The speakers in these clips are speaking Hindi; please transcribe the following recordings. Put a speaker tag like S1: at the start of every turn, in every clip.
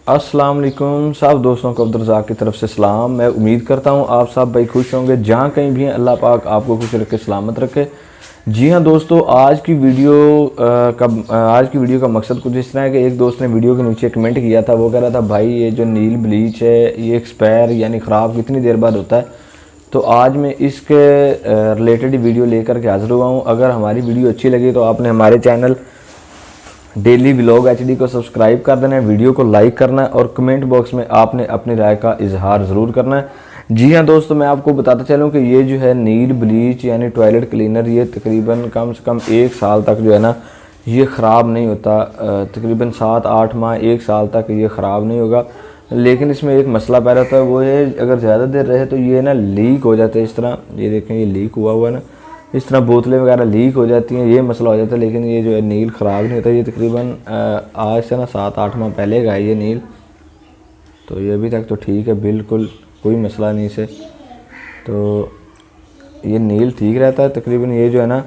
S1: अस्सलाम वालेकुम सब दोस्तों को अब्दुर्रज़ाक की तरफ से सलाम। मैं उम्मीद करता हूँ आप सब भाई खुश होंगे, जहाँ कहीं भी हैं अल्लाह पाक आपको खुश रखे, सलामत रखे। जी हाँ दोस्तों, आज की वीडियो का मकसद कुछ इस तरह है कि एक दोस्त ने वीडियो के नीचे कमेंट किया था। वो कह रहा था भाई ये जो नील ब्लीच है ये एक्सपायर यानी ख़राब कितनी देर बाद होता है। तो आज मैं इसके रिलेटेड वीडियो लेकर के हाज़िर हुआ हूँ। अगर हमारी वीडियो अच्छी लगी तो आपने हमारे चैनल डेली व्लॉग HD को सब्सक्राइब कर देना है, वीडियो को लाइक करना है और कमेंट बॉक्स में आपने अपनी राय का इजहार ज़रूर करना है। जी हाँ दोस्तों, मैं आपको बताता चलूँ कि ये जो है नील ब्लीच यानी टॉयलेट क्लीनर, ये तकरीबन कम से कम 1 साल तक जो है ना ये ख़राब नहीं होता। तकरीबन 7-8 माह 1 साल तक ये ख़राब नहीं होगा। लेकिन इसमें एक मसला पैदा होता है, वो है अगर ज़्यादा देर रहे तो ये ना लीक हो जाता है। इस तरह ये देखें, ये लीक हुआ हुआ है ना, इस तरह बोतलें वगैरह लीक हो जाती हैं, ये मसला हो जाता है। लेकिन ये जो है नील ख़राब नहीं होता। ये तकरीबन आज से ना 7-8 माह पहले का है ये नील, तो ये अभी तक तो ठीक है, बिल्कुल कोई मसला नहीं से। तो ये नील ठीक रहता है तकरीबन। ये जो है ना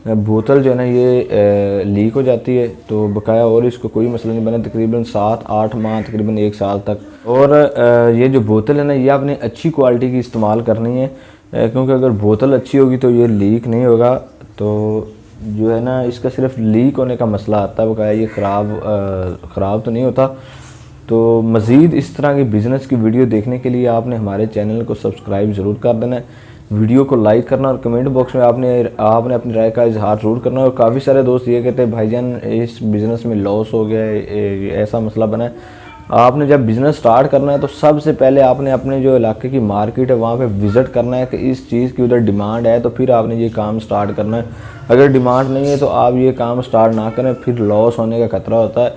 S1: बोतल जो है ना ये लीक हो जाती है तो बकाया, और इसको कोई मसला नहीं बना तकरीबन 7-8 माह तकरीबन 1 साल तक। और ये जो बोतल है ना ये आपने अच्छी क्वालिटी की इस्तेमाल करनी है, क्योंकि अगर बोतल अच्छी होगी तो ये लीक नहीं होगा। तो जो है ना इसका सिर्फ लीक होने का मसला आता है, बकाया ये ख़राब तो नहीं होता। तो मज़ीद इस तरह की बिज़नेस की वीडियो देखने के लिए आपने हमारे चैनल को सब्सक्राइब ज़रूर कर देना है, वीडियो को लाइक करना और कमेंट बॉक्स में आपने अपनी राय का इजहार ज़रूर करना। और काफ़ी सारे दोस्त ये कहते हैं भाईजान इस बिज़नेस में लॉस हो गया है, ऐसा मसला बना है। आपने जब बिज़नेस स्टार्ट करना है तो सबसे पहले आपने अपने जो इलाके की मार्केट है वहाँ पे विज़िट करना है कि इस चीज़ की उधर डिमांड है, तो फिर आपने ये काम स्टार्ट करना है। अगर डिमांड नहीं है तो आप ये काम स्टार्ट ना करें, फिर लॉस होने का खतरा होता है।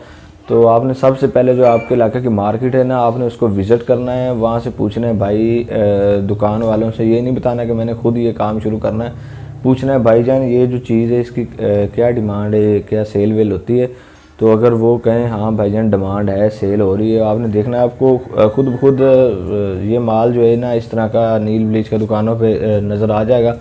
S1: तो आपने सबसे पहले जो आपके इलाके की मार्केट है ना, आपने उसको विज़िट करना है, वहाँ से पूछना है भाई दुकान वालों से। ये नहीं बताना कि मैंने खुद ये काम शुरू करना है, पूछना है भाईजान ये जो चीज़ है इसकी क्या डिमांड है, क्या सेल वेल होती है। तो अगर वो कहें हाँ भाईजान डिमांड है, सेल हो रही है, आपने देखना है आपको खुद ये माल जो है ना इस तरह का नील ब्लीच का दुकानों पे नज़र आ जाएगा।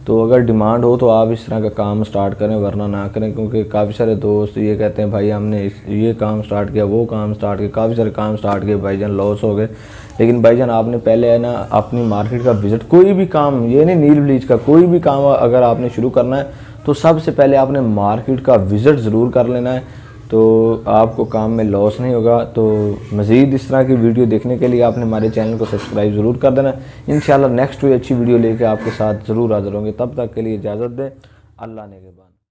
S1: तो अगर डिमांड हो तो आप इस तरह का काम स्टार्ट करें, वरना ना करें। क्योंकि काफ़ी सारे दोस्त ये कहते हैं भाई हमने ये काम स्टार्ट किया, वो काम स्टार्ट किया, काफ़ी सारे काम स्टार्ट किए, भाईजान लॉस हो गए। लेकिन भाईजान आपने पहले है ना अपनी मार्केट का विज़िट, कोई भी काम, ये नहीं नील ब्लीच का, कोई भी काम अगर आपने शुरू करना है तो सबसे पहले आपने मार्केट का विज़िट ज़रूर कर लेना है, तो आपको काम में लॉस नहीं होगा। तो मज़ीद इस तरह की वीडियो देखने के लिए आपने हमारे चैनल को सब्सक्राइब ज़रूर कर देना। इंशाल्लाह नेक्स्ट कोई अच्छी वीडियो लेके आपके साथ ज़रूर हाज़िर होंगे। तब तक के लिए इजाज़त दें। अल्लाह ने के बाद।